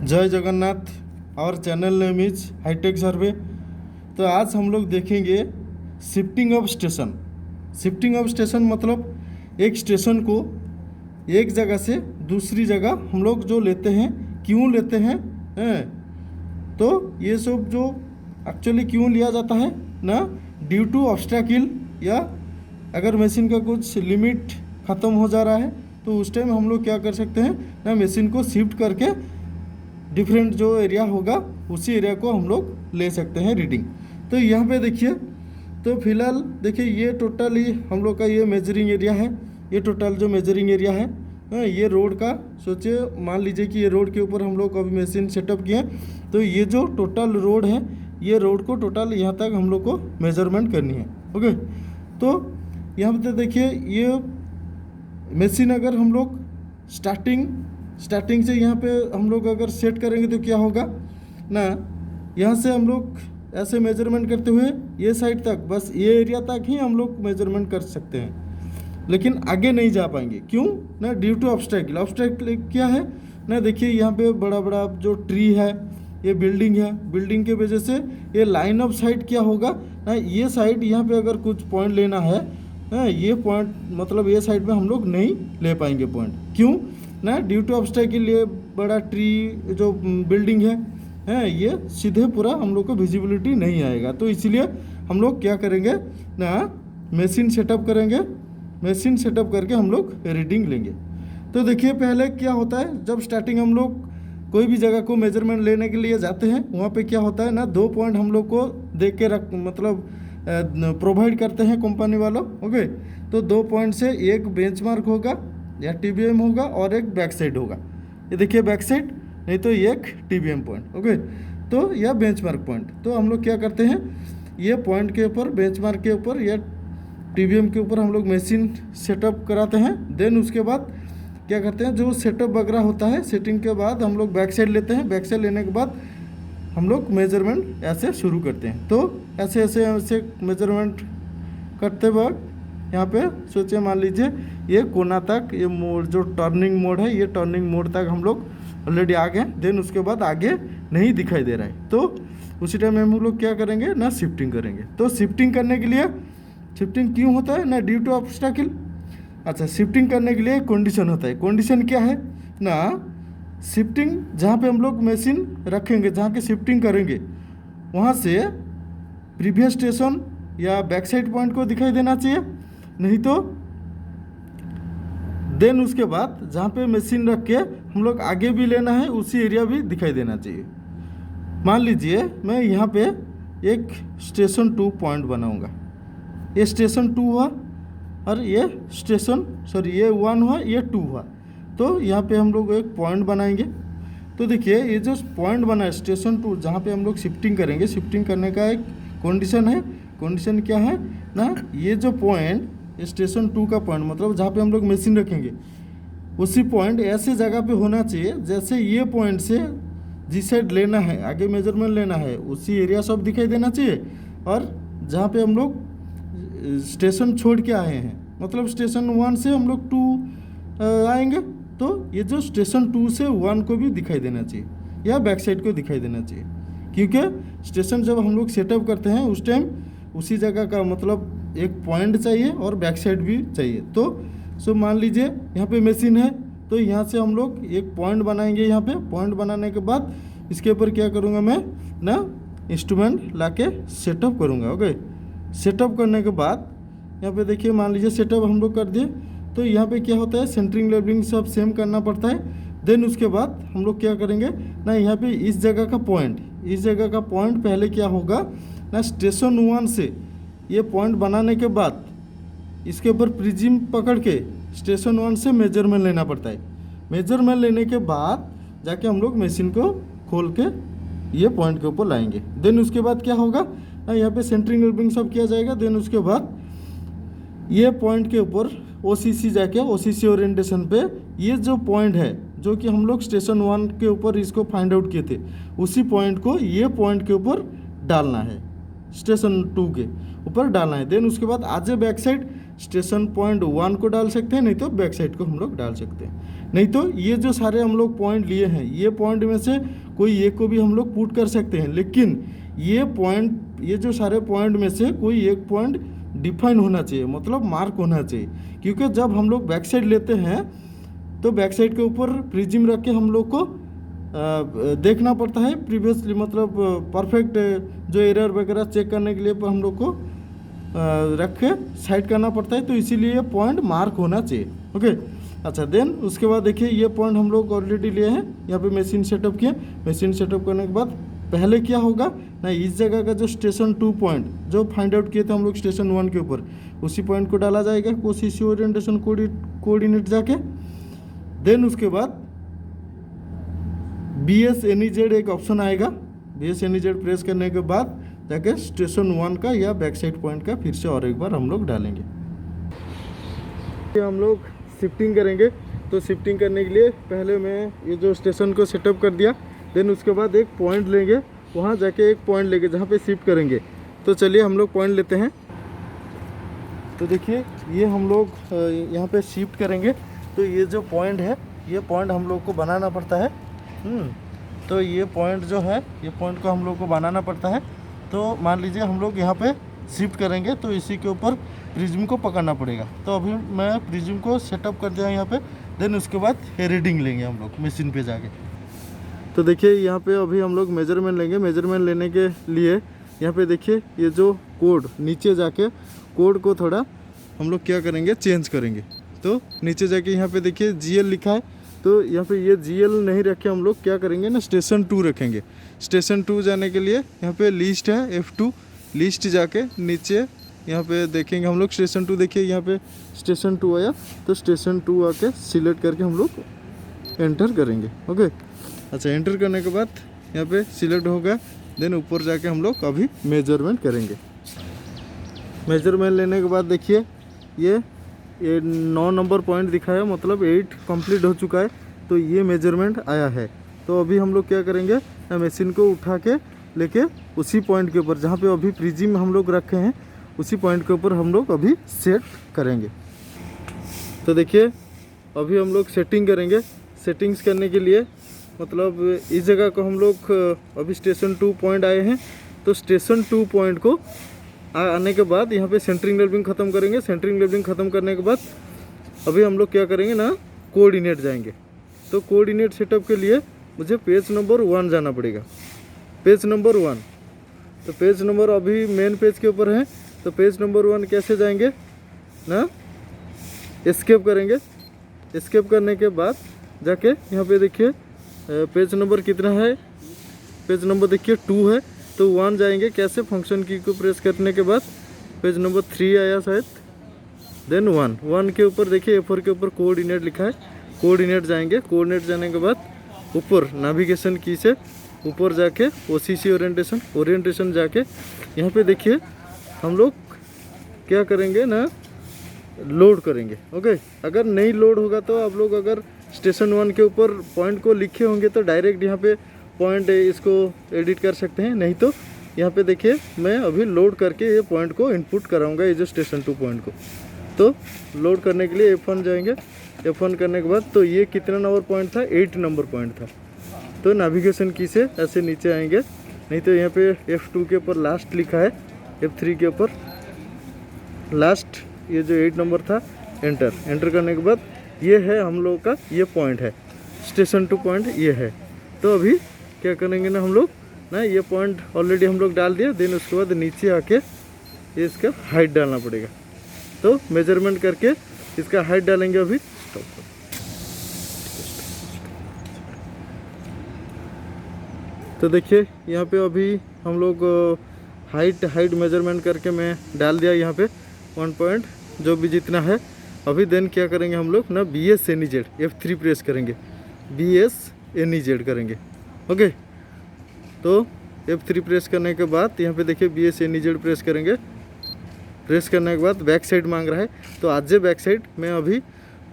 जय जगन्नाथ। और channel name is hi tech सर्वे। तो आज हम लोग देखेंगे shifting of station. Shifting of station मतलब एक स्टेशन को एक जगह से दूसरी जगह हम लोग जो लेते हैं, क्यों लेते हैं। तो ये सब जो एक्चुअली क्यों लिया जाता है ना, ड्यू टू ऑब्स्टैकल, या अगर मशीन का कुछ लिमिट ख़त्म हो जा रहा है तो उस टाइम हम लोग क्या कर सकते हैं ना, मशीन को शिफ्ट करके डिफरेंट जो एरिया होगा उसी एरिया को हम लोग ले सकते हैं रीडिंग। तो यहाँ पे देखिए, तो फिलहाल देखिए ये टोटल ही हम लोग का ये मेजरिंग एरिया है। ये टोटल जो मेजरिंग एरिया है ये रोड का, सोचिए मान लीजिए कि ये रोड के ऊपर हम लोग अभी मशीन सेटअप किए, तो ये जो टोटल रोड है, ये रोड को टोटल यहाँ तक हम लोग को मेजरमेंट करनी है। ओके, तो यहाँ पे देखिए ये मशीन अगर हम लोग स्टार्टिंग से यहाँ पे हम लोग अगर सेट करेंगे तो क्या होगा ना, यहाँ से हम लोग ऐसे मेजरमेंट करते हुए ये साइड तक, बस ये एरिया तक ही हम लोग मेजरमेंट कर सकते हैं, लेकिन आगे नहीं जा पाएंगे। क्यों ना, ड्यू टू ऑब्स्टैकल। ऑब्स्टैकल क्या है ना, देखिए यहाँ पे बड़ा बड़ा जो ट्री है, ये बिल्डिंग है, बिल्डिंग के वजह से ये लाइन ऑफ साइट क्या होगा ना, ये साइड यहाँ पे अगर कुछ पॉइंट लेना है ये पॉइंट मतलब ये साइड में हम लोग नहीं ले पाएंगे पॉइंट। क्यों ना, ड्यू टू ऑब्स्टैकल, ये बड़ा ट्री जो बिल्डिंग है ये सीधे पूरा हम लोग को विजिबिलिटी नहीं आएगा। तो इसलिए हम लोग क्या करेंगे ना, मशीन सेटअप करेंगे, मशीन सेटअप करके हम लोग रीडिंग लेंगे। तो देखिए पहले क्या होता है, जब स्टार्टिंग हम लोग कोई भी जगह को मेजरमेंट लेने के लिए जाते हैं, वहाँ पे क्या होता है ना, 2 पॉइंट हम लोग को देख के रख मतलब प्रोवाइड करते हैं कंपनी वालों। ओके, तो 2 पॉइंट से एक बेंचमार्क होगा या टीबीएम होगा और एक बैक साइड होगा। ये देखिए बैक साइड, नहीं तो एक टीबीएम पॉइंट। ओके, तो यह बेंचमार्क पॉइंट। तो हम लोग क्या करते हैं, ये पॉइंट के ऊपर, बेंचमार्क के ऊपर या टीबीएम के ऊपर हम लोग मशीन सेटअप कराते हैं। देन उसके बाद क्या करते हैं, जो सेटअप वगैरह होता है, सेटिंग के बाद हम लोग बैक साइड लेते हैं। बैक साइड लेने के बाद हम लोग मेजरमेंट ऐसे शुरू करते हैं। तो ऐसे ऐसे ऐसे मेजरमेंट करते वक्त यहाँ पे सोचिए, मान लीजिए ये कोना तक, ये मोड़ जो टर्निंग मोड है, ये टर्निंग मोड तक हम लोग ऑलरेडी आ गए। देन उसके बाद आगे नहीं दिखाई दे रहा है, तो उसी टाइम में हम लोग क्या करेंगे ना, शिफ्टिंग करेंगे। तो शिफ्टिंग करने के लिए, शिफ्टिंग क्यों होता है ना, ड्यू टू ऑब्स्टैकल। अच्छा, शिफ्टिंग करने के लिए कंडीशन होता है। कंडीशन क्या है ना, शिफ्टिंग जहाँ पे हम लोग मशीन रखेंगे, जहाँ के शिफ्टिंग करेंगे, वहाँ से प्रीवियस स्टेशन या बैक साइड पॉइंट को दिखाई देना चाहिए, नहीं तो देन उसके बाद जहाँ पे मशीन रख के हम लोग आगे भी लेना है, उसी एरिया भी दिखाई देना चाहिए। मान लीजिए मैं यहाँ पे एक स्टेशन 2 पॉइंट बनाऊँगा, ये स्टेशन 2 हुआ और ये स्टेशन ये 1 हुआ, ये 2 हुआ। तो यहाँ पे हम लोग एक पॉइंट बनाएंगे। तो देखिए ये जो पॉइंट बना है स्टेशन 2, जहाँ पे हम लोग शिफ्टिंग करेंगे, शिफ्टिंग करने का एक कंडीशन है। कंडीशन क्या है ना, ये जो पॉइंट, स्टेशन 2 का पॉइंट मतलब जहाँ पे हम लोग मशीन रखेंगे, उसी पॉइंट ऐसे जगह पे होना चाहिए जैसे ये पॉइंट से जिस साइड लेना है, आगे मेजरमेंट लेना है, उसी एरिया सब दिखाई देना चाहिए। और जहाँ पे हम लोग स्टेशन छोड़ के आए हैं, मतलब स्टेशन 1 से हम लोग 2 आएंगे, तो ये जो स्टेशन 2 से 1 को भी दिखाई देना चाहिए या बैक साइड को दिखाई देना चाहिए। क्योंकि स्टेशन जब हम लोग सेटअप करते हैं उस टाइम उसी जगह का मतलब एक पॉइंट चाहिए और बैक साइड भी चाहिए। तो मान लीजिए यहाँ पे मशीन है, तो यहाँ से हम लोग एक पॉइंट बनाएंगे। यहाँ पे पॉइंट बनाने के बाद इसके ऊपर क्या करूँगा मैं ना, इंस्ट्रूमेंट ला के सेटअप करूँगा। ओके, सेटअप करने के बाद यहाँ पे देखिए, मान लीजिए सेटअप हम लोग कर दिए, तो यहाँ पे क्या होता है, सेंटरिंग लेवलिंग सब सेम करना पड़ता है। देन उसके बाद हम लोग क्या करेंगे ना, यहाँ पे इस जगह का पॉइंट, इस जगह का पॉइंट पहले क्या होगा ना, स्टेशन 1 से ये पॉइंट बनाने के बाद इसके ऊपर प्रिज्म पकड़ के स्टेशन 1 से मेजरमेंट लेना पड़ता है। मेजरमेंट लेने के बाद जाके हम लोग मशीन को खोल के ये पॉइंट के ऊपर लाएंगे। देन उसके बाद क्या होगा ना, यहाँ पे सेंटरिंग लेवलिंग सब किया जाएगा। देन उसके बाद ये पॉइंट के ऊपर ओसीसी जाके, ओसीसी ओरिएंटेशन पे ये जो पॉइंट है, जो कि हम लोग स्टेशन 1 के ऊपर इसको फाइंड आउट किए थे, उसी पॉइंट को ये पॉइंट के ऊपर डालना है, स्टेशन 2 के ऊपर डालना है। देन उसके बाद आज बैक साइड स्टेशन पॉइंट 1 को डाल सकते हैं, नहीं तो बैक साइड को हम लोग डाल सकते हैं। नहीं तो ये जो सारे हम लोग पॉइंट लिए हैं, ये पॉइंट में से कोई एक को भी हम लोग पुट कर सकते हैं, लेकिन ये जो सारे पॉइंट में से कोई एक पॉइंट डिफाइन होना चाहिए, मतलब मार्क होना चाहिए। क्योंकि जब हम लोग बैक साइड लेते हैं तो बैक साइड के ऊपर प्रिज्म रख के हम लोग को देखना पड़ता है प्रीवियसली, मतलब परफेक्ट जो एरर वगैरह चेक करने के लिए हम लोग को रख के साइड करना पड़ता है, तो इसीलिए ये पॉइंट मार्क होना चाहिए। ओके, अच्छा देन उसके बाद देखिए ये पॉइंट हम लोग ऑलरेडी लिए हैं, यहाँ पे मशीन सेटअप किया। मशीन सेटअप करने के बाद पहले क्या होगा ना, इस जगह का जो स्टेशन 2 पॉइंट जो फाइंड आउट किए थे हम लोग स्टेशन 1 के ऊपर, उसी पॉइंट को डाला जाएगा कोशिश ओरिएंटेशन कोऑर्डिनेट जाके। देन उसके बाद BSNEZ एक ऑप्शन आएगा, BSNEZ प्रेस करने के बाद जाके स्टेशन 1 का या बैक साइड पॉइंट का फिर से और एक बार हम लोग डालेंगे। हम लोग शिफ्टिंग करेंगे, तो शिफ्टिंग करने के लिए पहले मैं ये जो स्टेशन को सेटअप कर दिया, देन उसके बाद एक पॉइंट लेंगे, वहाँ जाके एक पॉइंट लेंगे जहाँ पे शिफ्ट करेंगे। तो चलिए हम लोग पॉइंट लेते हैं। तो देखिए ये हम लोग यहाँ पे शिफ्ट करेंगे, तो ये जो पॉइंट है ये पॉइंट हम लोग को बनाना पड़ता है। तो ये पॉइंट जो है ये पॉइंट को हम लोग को बनाना पड़ता है। तो मान लीजिए हम लोग यहाँ पे शिफ्ट करेंगे, तो इसी के ऊपर प्रिज्म को पकड़ना पड़ेगा। तो अभी मैं प्रिज्म को सेटअप कर दिया यहाँ पे। देन उसके बाद रीडिंग लेंगे हम लोग मशीन पे जाके। तो देखिए यहाँ पे अभी हम लोग मेजरमेंट लेंगे। मेजरमेंट लेने के लिए यहाँ पे देखिए ये जो कोड नीचे जाके कोड को थोड़ा हम लोग क्या करेंगे, चेंज करेंगे। तो नीचे जाके यहाँ पे देखिए GL लिखा है, तो यहाँ पे ये GL नहीं रखे, हम लोग क्या करेंगे ना स्टेशन 2 रखेंगे। स्टेशन 2 जाने के लिए यहाँ पे लिस्ट है F2, लिस्ट जाके नीचे यहाँ पे देखेंगे हम लोग स्टेशन 2। देखिए यहाँ पे स्टेशन 2 आया, तो स्टेशन 2 आके सिलेक्ट करके हम लोग एंटर करेंगे। ओके, अच्छा एंटर करने के बाद यहाँ पे सिलेक्ट होगा। देन ऊपर जाके हम लोग अभी मेजरमेंट करेंगे। मेजरमेंट लेने के बाद देखिए ये 9 नंबर पॉइंट दिखाया, मतलब 8 कंप्लीट हो चुका है, तो ये मेजरमेंट आया है। तो अभी हम लोग क्या करेंगे, मशीन को उठा के लेके उसी पॉइंट के ऊपर जहाँ पे अभी प्रिज्म हम लोग रखे हैं, उसी पॉइंट के ऊपर हम लोग अभी सेट करेंगे। तो देखिए अभी हम लोग सेटिंग करेंगे। सेटिंग्स करने के लिए मतलब इस जगह को हम लोग अभी स्टेशन 2 पॉइंट आए हैं, तो स्टेशन 2 पॉइंट को आने के बाद यहाँ पे सेंटरिंग लेवलिंग ख़त्म करेंगे। सेंटरिंग लेवलिंग ख़त्म करने के बाद अभी हम लोग क्या करेंगे ना, कोऑर्डिनेट जाएंगे। तो कोऑर्डिनेट सेटअप के लिए मुझे पेज नंबर 1 जाना पड़ेगा। पेज नंबर 1, तो पेज नंबर अभी मेन पेज के ऊपर है, तो पेज नंबर 1 कैसे जाएंगे ना, एस्केप करेंगे। एस्केप करने के बाद जाके यहाँ पे देखिए पेज नंबर कितना है, पेज नंबर देखिए 2 है, तो 1 जाएंगे। कैसे, फंक्शन की को प्रेस करने के बाद पेज नंबर 3 आया शायद, देन 1 के ऊपर देखिए A4 के ऊपर कोऑर्डिनेट लिखा है, कोऑर्डिनेट जाएंगे। कोऑर्डिनेट जाने के बाद ऊपर नेविगेशन की से ऊपर जाके OCC ओरिएंटेशन जाके यहाँ पे देखिए हम लोग क्या करेंगे ना, लोड करेंगे। ओके, अगर नहीं लोड होगा तो आप लोग अगर स्टेशन 1 के ऊपर पॉइंट को लिखे होंगे तो डायरेक्ट यहाँ पे पॉइंट इसको एडिट कर सकते हैं, नहीं तो यहाँ पे देखिए मैं अभी लोड करके ये पॉइंट को इनपुट कराऊंगा, ये जो स्टेशन 2 पॉइंट को। तो लोड करने के लिए F1 जाएंगे। F1 करने के बाद तो ये कितना नंबर पॉइंट था, 8 नंबर पॉइंट था। तो नेविगेशन की से ऐसे नीचे आएंगे, नहीं तो यहाँ पे F2 के ऊपर लास्ट लिखा है, F3 के ऊपर लास्ट ये जो 8 नंबर था, एंटर करने के बाद ये है हम लोग का, ये पॉइंट है स्टेशन 2 पॉइंट, ये है। तो अभी क्या करेंगे ना हम लोग ना, ये पॉइंट ऑलरेडी हम लोग डाल दिया। देन उसके बाद नीचे आके ये इसका हाइट डालना पड़ेगा। तो मेजरमेंट करके इसका हाइट डालेंगे अभी। तो देखिए यहाँ पे अभी हम लोग हाइट मेजरमेंट करके मैं डाल दिया यहाँ पे 1 पॉइंट जो भी जितना है। अभी देन क्या करेंगे हम लोग ना, BSNEZ F3 प्रेस करेंगे, BSNEZ करेंगे। ओके, तो F3 प्रेस करने के बाद यहाँ पे देखिए BSNEZ प्रेस करेंगे। प्रेस करने के बाद बैक साइड मांग रहा है, तो आज बैक साइड में अभी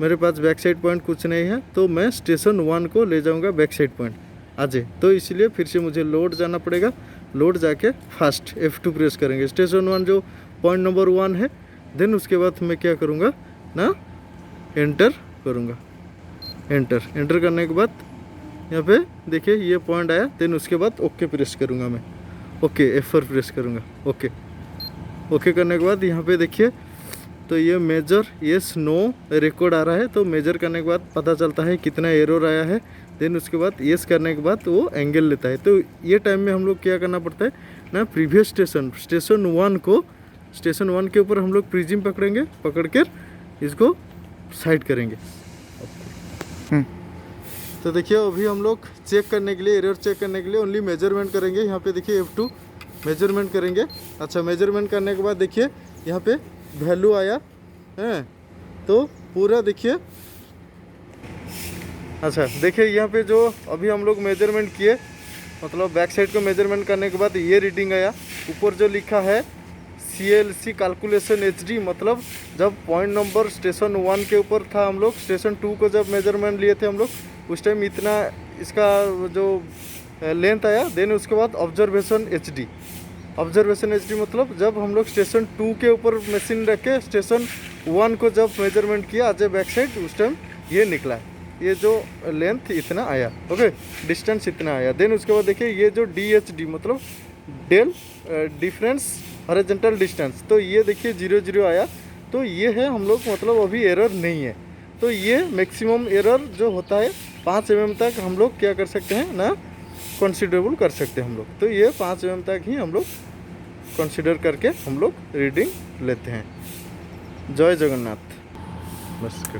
मेरे पास बैक साइड पॉइंट कुछ नहीं है, तो मैं स्टेशन 1 को ले जाऊँगा बैक साइड पॉइंट आज। तो इसलिए फिर से मुझे लोड जाना पड़ेगा। लोड जाके फास्ट F2 प्रेस करेंगे, स्टेशन 1 जो पॉइंट नंबर 1 है। देन उसके बाद मैं क्या करूँगा ना, एंटर करूँगा। एंटर करने के बाद यहाँ पे देखिए ये पॉइंट आया, देन उसके बाद ओके प्रेस करूँगा मैं, ओके F4 प्रेस करूँगा, ओके करने के बाद यहाँ पे देखिए तो ये मेजर येस नो रिकॉर्ड आ रहा है, तो मेजर करने के बाद पता चलता है कितना एरर आया है, देन उसके बाद येस करने के बाद वो एंगल लेता है। तो ये टाइम में हम लोग क्या करना पड़ता है ना, प्रीवियस स्टेशन 1 के ऊपर हम लोग प्रिज्म पकड़ेंगे, पकड़ कर इसको साइड करेंगे। तो देखिए अभी हम लोग चेक करने के लिए, एरर चेक करने के लिए ओनली मेजरमेंट करेंगे। यहाँ पे देखिए F2 मेजरमेंट करेंगे। अच्छा, मेजरमेंट करने के बाद देखिए यहाँ पे वैल्यू आया है, तो पूरा देखिए। अच्छा देखिए यहाँ पे जो अभी हम लोग मेजरमेंट किए, मतलब बैक साइड को मेजरमेंट करने के बाद ये रीडिंग आया। ऊपर जो लिखा है CLC कैलकुलेशन HD, मतलब जब पॉइंट नंबर स्टेशन 1 के ऊपर था, हम लोग स्टेशन 2 को जब मेजरमेंट लिए थे हम लोग, उस टाइम इतना इसका जो लेंथ आया। देन उसके बाद ऑब्जर्वेशन HD मतलब जब हम लोग स्टेशन 2 के ऊपर मशीन रख के स्टेशन 1 को जब मेजरमेंट किया आज बैक साइड, उस टाइम ये निकला, ये जो लेंथ इतना आया, ओके, डिस्टेंस इतना आया। देन उसके बाद देखिए ये जो DHD मतलब डेल डिफरेंस हॉरिजॉन्टल डिस्टेंस, तो ये देखिए 0 आया। तो ये है हम लोग, मतलब अभी एरर नहीं है। तो ये मैक्सिमम एरर जो होता है 5 mm तक हम लोग क्या कर सकते हैं ना, कंसिडरेबल कर सकते हैं हम लोग। तो ये 5 mm तक ही हम लोग कंसिडर करके हम लोग रीडिंग लेते हैं। जय जगन्नाथ। बस कर